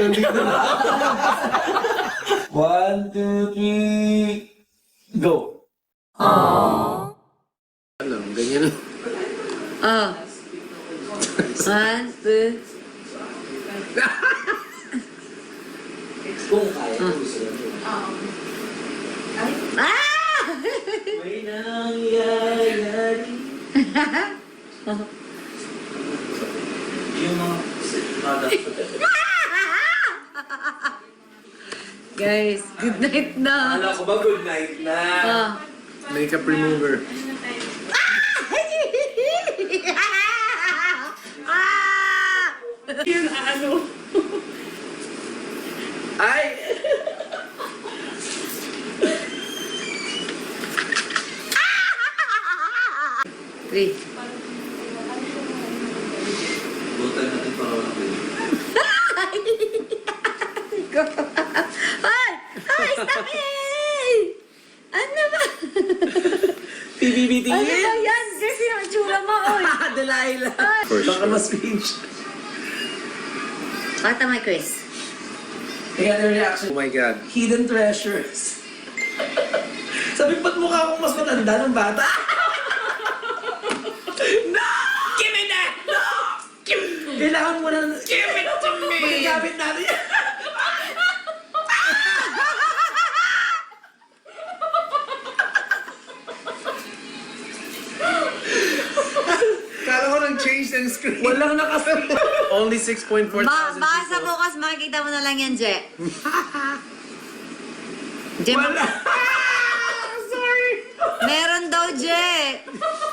nandito na. 1, 2, 3, go! Alam, ganyan. Oh. 1, 2. Kung kaya, gusto namin. Ah! May nangyayari. Yung mga product Guys, good night na. Alam ko ba good night na? Oh. Makeup remover. Yun, ano? Ay! Three. Butan natin para wala ko yun. Ay! Ay, stop it! Ano ba? PBBT Ano ba yan? Kasi yung tsura mo, oy. Delilah! For Baka sure. ma-screenshot. Bata may Chris. Kaya the reaction. Oh my God. Hidden treasures. Sabi, ba't mukha akong mas matanda ng bata? No! Give me that! No! Kailangan mo na... Give it to me! Magagamit natin yan. Kala ko nang change ng screen. Walang nakasabi. Only 6.4 thousand Baka people. bukas makikita mo na lang yan, Je. Je, Wala. Sorry. meron daw, Je.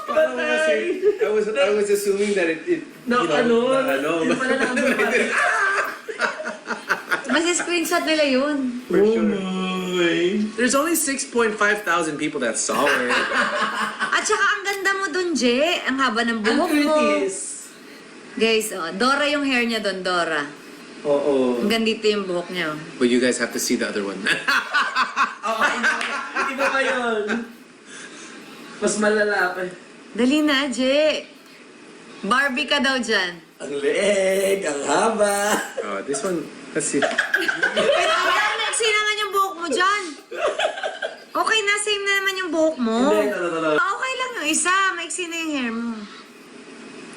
Patay. I was assuming that it No, ano? Yun pala na Mas screenshot nila yun. For sure. There's only 6.5 thousand people that saw it. At saka ang ganda mo dun, Je. Ang haba ng buhok mo. Guys, oh, Dora yung hair niya dun, Dora. Oo. Hanggang dito yung buhok niya. Oh. But you guys have to see the other one. Iba pa yun. Mas malala pa. Dali na, Je. Barbie ka daw dyan. Ang leeg, ang haba. Oh, this one. Let's see. Pero ang next naman yung buhok mo dyan. Okay na, same na naman yung buhok mo. Hindi, no. Okay lang yung isa. Maiksi na yung hair mo.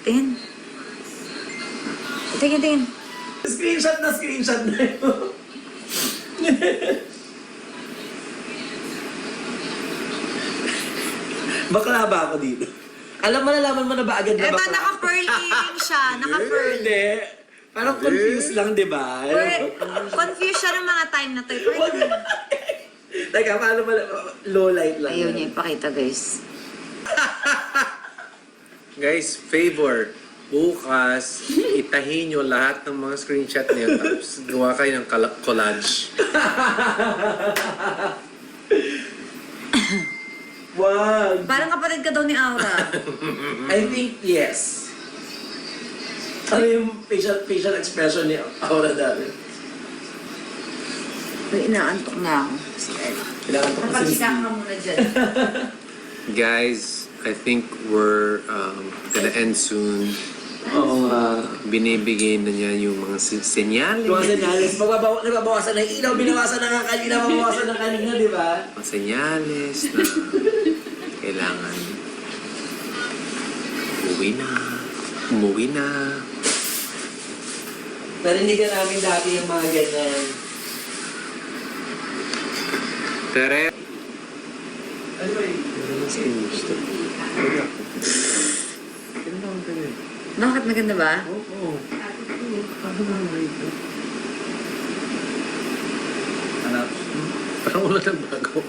Tingin. Tingin. Screenshot na yun. Bakla ba ako dito? Malalaman mo na ba agad na Eto, bakla? naka-pearling siya. Naka-pearl. Hindi. Parang confused lang, di ba? Confused siya ng mga time na to. Pero Teka, paano ba? Low light lang. ayaw niya ipakita, guys. Guys, favor. Bukas, itahin nyo lahat ng mga screenshot niyo tapos gawa kayo ng collage. Wag. Parang kapatid ka daw ni Aura. I think yes. Ano yung facial expression ni Aura dati? Uy, inaantok na ako. Si Ed. Kailangan ko kasi... Napagsigang ka muna dyan. Guys, I think we're gonna end soon. Oo nga. Binibigay na niya yung mga senyales. Yung mga senyales, nagbabawasan ng ilaw, binawasan na nga kanina, mabawasan ng kanina, di ba? Mga senyales na kailangan umuwi na. Narinig namin dati yung mga ganyan. Tere. Ano ba yun? Bakit maganda ba? Oo. Anak. Parang wala nang bago.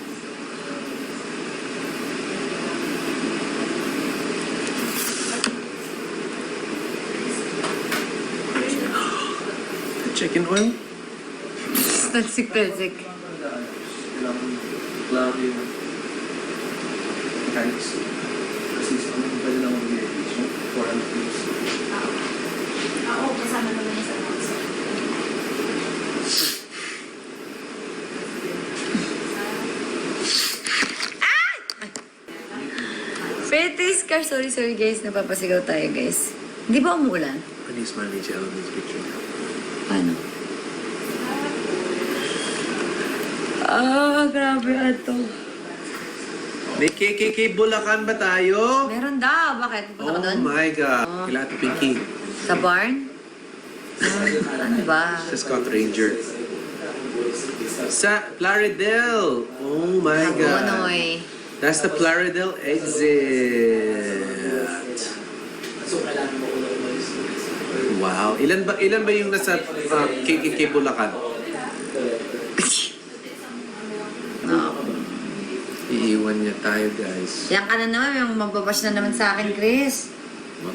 Chicken oil? Talsik-talsik. Kailangan klaro yung mechanics. Kasi sa amin pwede lang mag-mediation for an piece. Oo, kasama naman yung sa notes. Fetish car. Sorry guys. Napapasigaw tayo guys. Hindi ba umuulan? Ano yung smiley gel in this picture? Paano? Grabe ato. May KKK Bulacan ba tayo? Meron daw. Bakit? Punta ka Oh doon? my God. Oh. Kailangan Pinky. Sa barn? Ano ba? Sa Scott Ranger. Sa Plaridel. Oh my Ako, God. Noy. That's the Plaridel exit. Wow. Ilan ba yung nasa KKK Bulacan? Iiwan niya tayo, guys. Yan ka na naman. Yung magbabash na naman sa akin, Chris.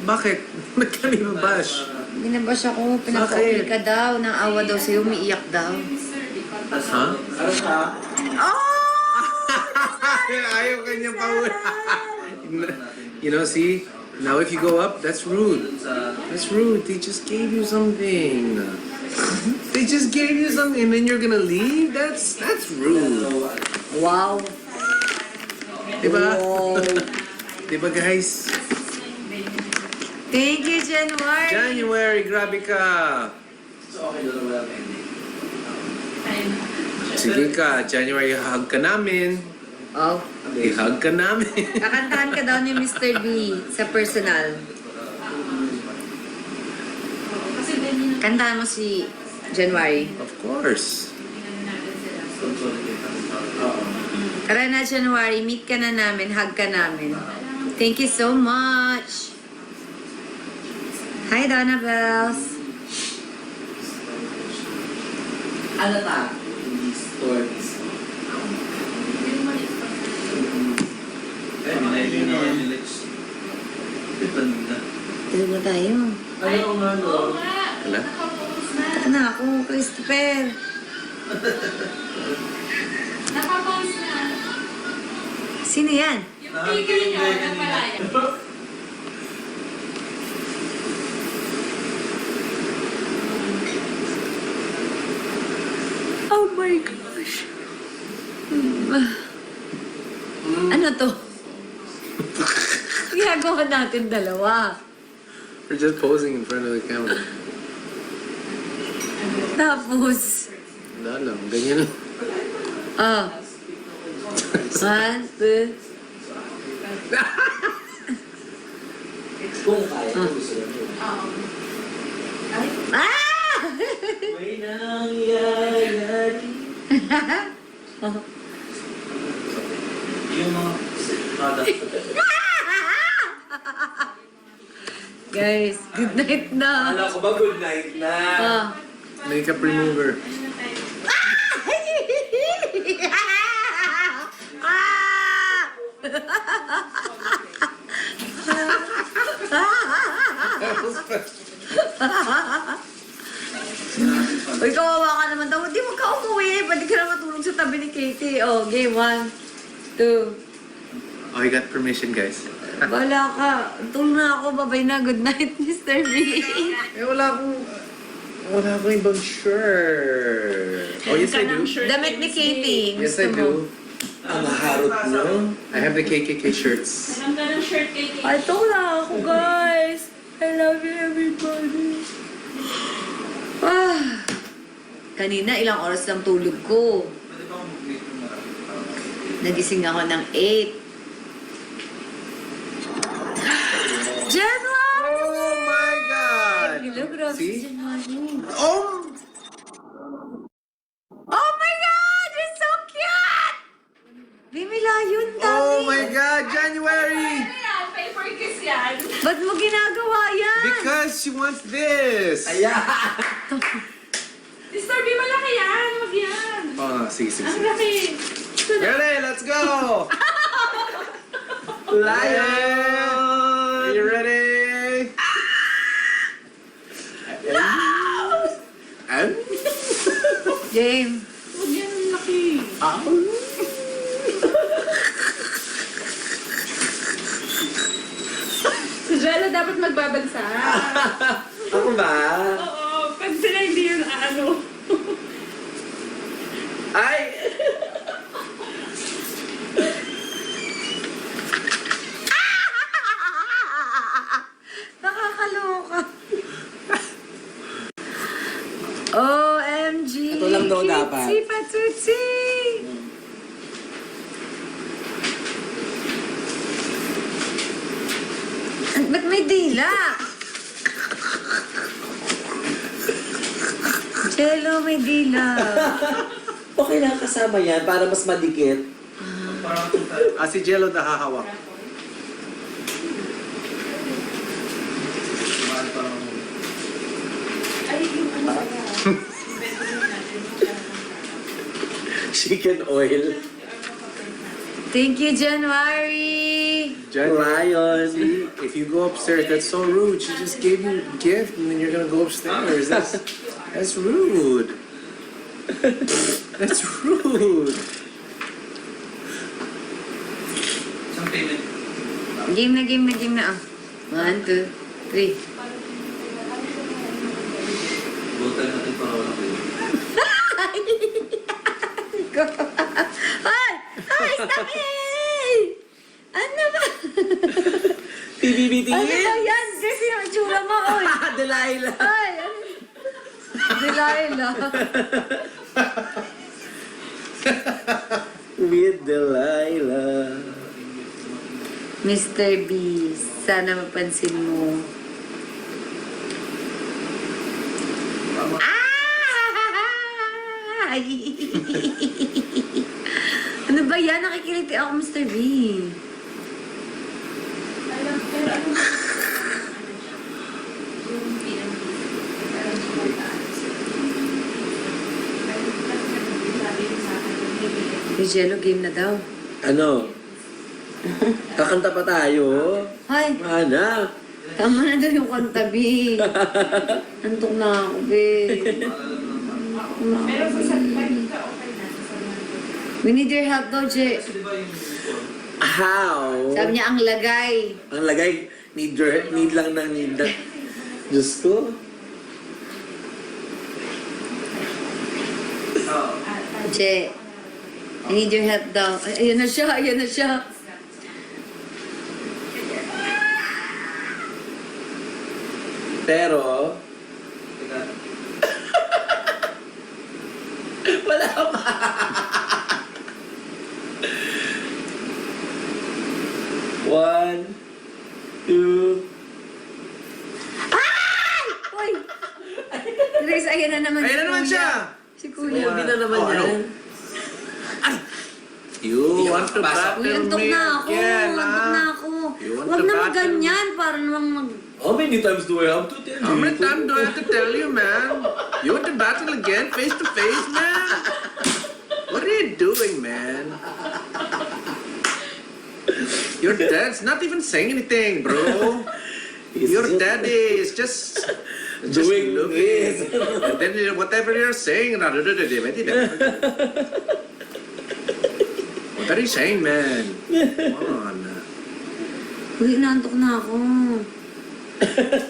Bakit? Ba't kami mabash? Binabash ako. Pinaka-uli ka daw. Nang awa daw sa'yo. Umiiyak daw. Ha? Ano ka? Ayaw kanyang paula. You know, see? Now if you go up, that's rude. That's rude. They just gave you something. They just gave you something and then you're gonna leave? That's rude. Wow. Diba? Wow. Diba, guys? Thank you, January. January, grabe ka. So, okay na naman. Sige ka, January, hug ka namin. Oh. I-hug ka namin. Kakantahan ka daw ni Mr. B sa personal. Kantahan mo si January. Of course. Tara na, January. Meet ka na namin. Hug ka namin. Thank you so much. Hi, Donna Bells. Ano ta? Store. Tulog na tayo. Ano nga, no? Wala? Taka na ako, Christopher. Nakapost na. Sino yan? Yung figure niyo, nagpalaya. Oh my gosh. Ano to? Ginagawa natin dalawa. We're just posing in front of the camera. Tapos, Wala lang, ganyan lang. ah. 1, 2. Kung kaya, gusto na. Oo. Ah! May nangyayari. Yung mga product. Guys, good night na. Alam ko ba good night na? Ah. Makeup remover. Uy, kawawa ka naman daw. Di mo ka umuwi. Pwede ka na matulog sa tabi ni Katie. Oh, game 1, 2. Oh, I got permission, guys. Wala ka. Tulog na ako. Babay na. Good night, Mr. B. Wala akong ibang shirt. Oh, yes, I do. Damit ni Katie. Yes, Gusto I mo? do. Ang harot nyo. I have the KKK shirts. Alam ka ng shirt kay Kate. Ay, ito na ako, guys. I love you, everybody. Ah. Kanina, ilang oras lang tulog ko. Nagising ako ng 8. January! Oh my God! Hello, grabe See? si January. Oh! Oh my God! You're so cute! Bimila yun, dami. Oh my God! January! Ano yan? Paper kiss yan. Ba't mo ginagawa yan? Because she wants this! Ayan! Mr. B, malaki yan. Wag yan. Oh, sige. Ang laki. Ready? Let's go! Lion! Are you ready? And? Game. Wag yan, ang laki. Si Jello dapat magbabansa. Ako ba? Oo, pag sila hindi yun ano. Ay! Nakakaloka. OMG! Ito lang daw dapat. Kitsi patutsi! Ba't may dila? Jello, may dila. Okay lang kasama yan para mas madikit. Si Jello nahahawak. Ay, yung ano ba? Chicken oil. Thank you, January. Lion. See, if you go upstairs, that's so rude. She just gave you a gift and then you're gonna go upstairs. That's rude. That's rude. Isang payment. Game na. 1, 2, 3. Butal natin para walang payment. Ay! Ay, stop it! Ano ba? PBBT. Ano ba yan? Kasi yung itsura mo, oy. Delilah. Ay, ano? Delilah. With Delilah. Mr. Beast, sana mapansin mo. Ay! Ano ba yan? Nakikiliti ako, Mr. B. Alam, pero ano ba? Yung PMP. Parang sumataan. Sabi ko sa akin, Yung Jello game na daw. Ano? Kakanta pa tayo. Ay, Mana? tama na daw yung kanta, B. Antok na ako, B. pero sa salbay ka, okay na. Sa salbay. We need your help daw, Je. Kasi di ba yung uniform? How? Sabi niya, ang lagay. Ang lagay, need lang ng need na. Diyos ko. Oo. Je, I need your help daw. Ay, ayan na siya, ayan na siya. Pero, Teka. wala pa. One, two. Uy! Grace, ayan na naman Ayan na naman Kuya. siya! Si Kuya. Hindi na naman Oh, ano? yan. You want to Uy, battle antok me na ako. again, Antok na ha? ako. You want Huwag to naman battle? ganyan. Para namang mag... How many times do I have to tell you? How many times do I have to tell you, man? You want to battle again, face to face, man? What are you doing, man? Your dad's not even saying anything, bro. He's Your just daddy is just doing looking. this. And then whatever you're saying, what are you saying, man? Come on. Uy, naantok na ako.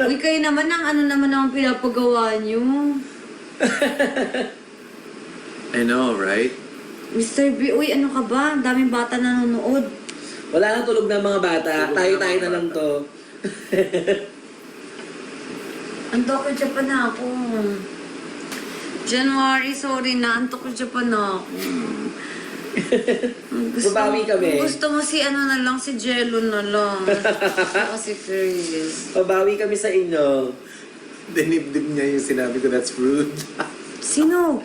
Uy, kayo naman ang ano naman ang pinapagawa niyo. I know, right? Mr. B, uy, ano ka ba? Ang daming bata nanonood. Wala nang tulog na mga bata. Tayo-tayo na lang to. Antok ko Japan na ako. January, sorry na. Antok ko Japan na ako. Babawi kami. Gusto mo si ano na lang, si Jello na lang. Gusto ko si Chris. Pabawi kami sa inyo. Dinibdib niya yung sinabi ko, that's rude. Sino?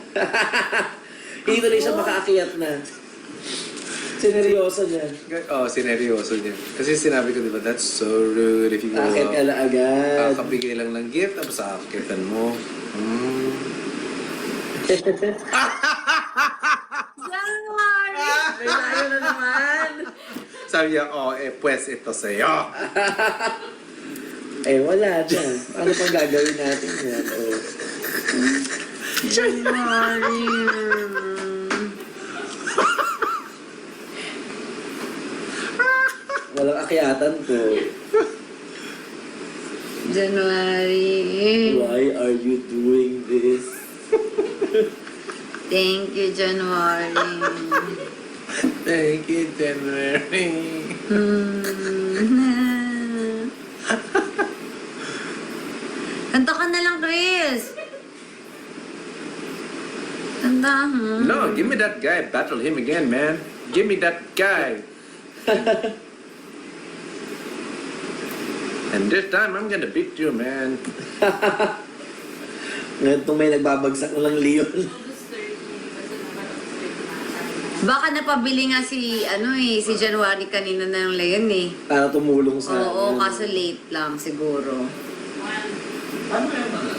Hindi tuloy siya makaakyat na. Sineryoso niya. Oh, sineryoso niya. Kasi sinabi ko, di ba, that's so rude if you go Akit ka na agad. kakabigay lang ng gift, tapos aakitan mo. January! May layo na naman. Sabi niya, oh, pues ito sa'yo. Eh, wala na. Ano pang gagawin natin yan? Oh. January! Walang akyatan ko. January! Why are you doing this? Thank you, January. Thank you, January. Kanta ka na lang, Chris. Kanta mo. No, give me that guy. Battle him again, man. Give me that guy. And this time, I'm gonna beat you, man. Ngayon itong may nagbabagsak na lang Leon. Baka napabili nga si, si January kanina na yung Leon eh. Para tumulong sa... Oo, kaso late lang siguro. Paano yung mga?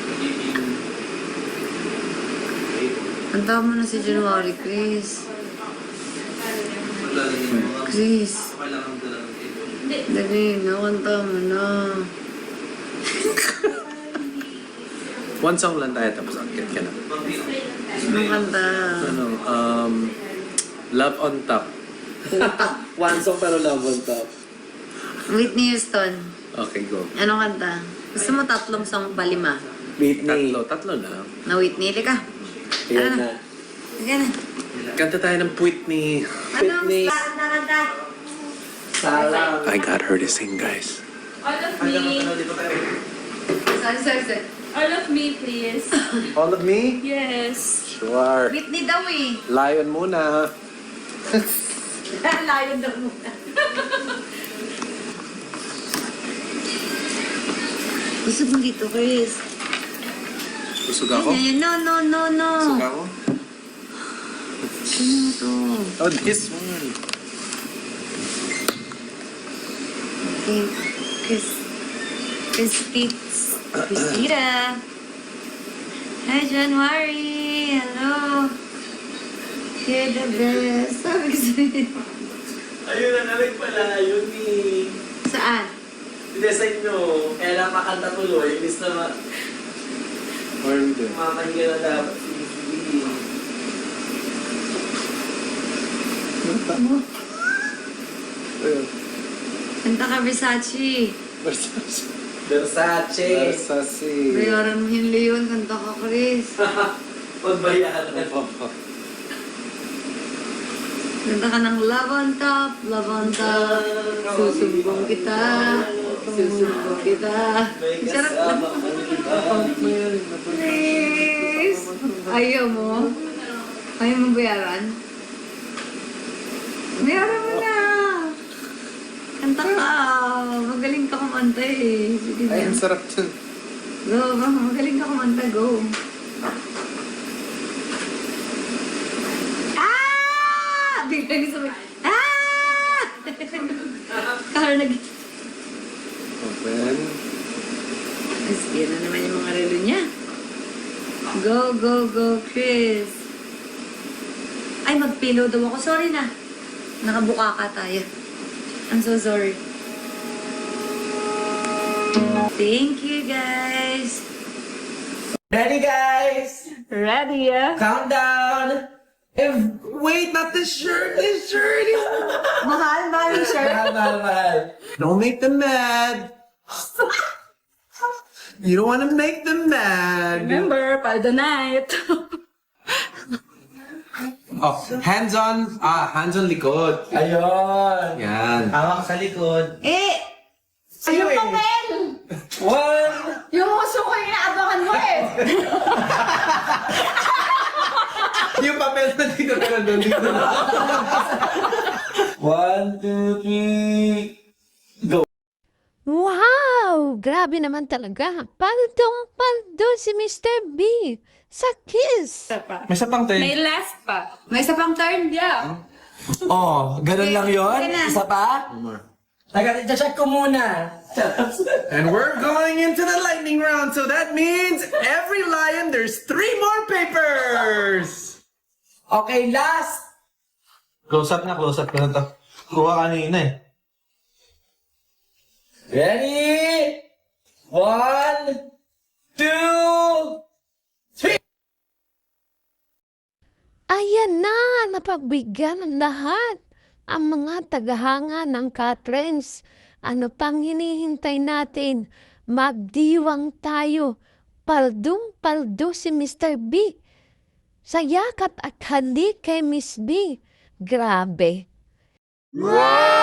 Nagiging... Handa mo na si January, Chris. Maglalagay ng mga... Chris, Kailangan ka lang ng table. dali na, kanta mo na. One song lang tayo, tapos akit ka na. Anong kanta? Love on Top. One song pero love on top. Whitney Houston. Okay, go. Anong kanta? Gusto mo tatlong song pa, 5? Whitney. Tatlo na. Na Whitney, lika. Ayan na. Sige na. Kanta tayo ng Whitney. Anong Whitney. kanta? Salang. I got her to sing, guys. All of me. Sorry. All of me, please. All of me? Yes. Sure. Whitney daw eh. Lion muna. Layo daw muna. Gusto mo dito, Chris? Busog ako? Ay, no. Busog ako? Sino to? Oh, this one. Okay. Christita. Hi, January. Hello. You're the best. Sabi ko sa'yo. Ayun na namin pala, yun ni... Saan? Design nyo, kaya lang makanta tuloy, imbis na What are we doing? makahinga na dapat. Ayun. Kanta ka, Versace. Versace. Versace. Versace. Bayaran mo yung Leon. Kanta ka, Chris. Pagbayaran. Kanta ka ng Love on Top, Love on Top. Susumbong kita. May Sarap lang. kasama kang iba. Chris! Ayaw mo? Ayaw mo bayaran? Bayaran mo na! Kanta ka! Magaling ka kumanta eh. Sige Ay, na. ang sarap dun. Go, magaling ka kumanta. Go. Ah! Biglang sabi, ah! Kaya nag... Open. Aspira na naman yung mga relo niya. Go, Chris. Ay, mag-pillow daw ako. Sorry na. Nakabuka ka tayo. I'm so sorry. Thank you, guys. Ready, guys? Ready, yeah? Countdown! Wait, not this shirt. This shirt is... Mahal yung shirt. Mahal. Don't make them mad. You don't want to make them mad. Remember, paldo night. Oh, hands on likod. Ayun. Yan. Hawak sa likod. Yung papel! One, Yung uso ko yung inaabangan mo eh. Yung papel na dito pero doon dito na. 1, 2, 3, go. Wow! Grabe naman talaga. Paldong-paldo si Mr. B. Sa kiss. May isa pang turn. May last pa. May isa pang turn. Yeah. Oh, ganun lang yun? Okay na. Isa pa? Check ko muna. And we're going into the lightning round, so that means every lion there's 3 more papers. Okay, last. Close up ko na to. Kuha kanina eh. Ready? 1, 2, 3. Ayan na, napagbigyan ng lahat ang mga tagahanga ng Catrins. Ano pang hinihintay natin? Magdiwang tayo. Paldong-paldo si Mr. B. Sa yakat at halik kay Miss B. Grabe. Wow!